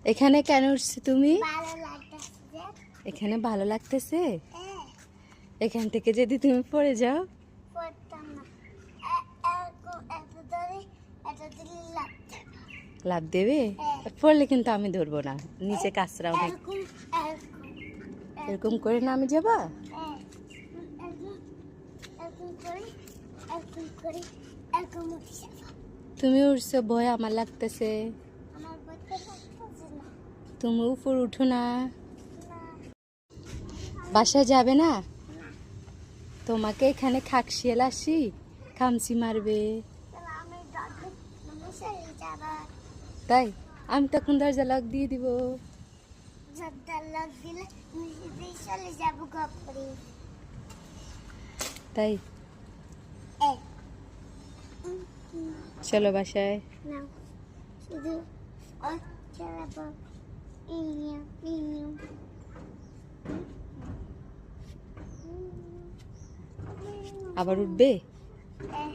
এখানে কেন উঠছো তুমি? ভালো লাগতেছে যে। এখানে ভালো লাগতেছে? হ্যাঁ, এখান থেকে যদি তুমি পড়ে যাও? পড়তাম না। এরকম এত ধরে এত দিলে লাগতে। লাফ দেবে? হ্যাঁ। পড়লে কিন্তু আমি ধরবো না, নিচে কাঁচরা অনেক। এরকম এরকম এরকম করে নামে যাবা? হ্যাঁ, এরকম এরকম করে এরকম করে এরকম উঠে যাবো। তুমি উঠছো, ভয় আমার লাগতেছে। আমার বইতে লাগতেছে না। তুমি উপর উঠো না। না, বাসায় যাবে না? না, তোমাকে এখানে খাকশিয়াল আসি, খামচি মারবে। তাহলে আমি দাদু মশারি যাবা। তাই আমি তখন দরজা লক দিয়ে দিব। ঝাড়টা লাগ দিলে নিজেই চলে যাবো গপরে। তাই এ চলো বাসায়। না, শুধু ও চালাবো। ইনিয়া ইনিয়া আবার উঠবে? এ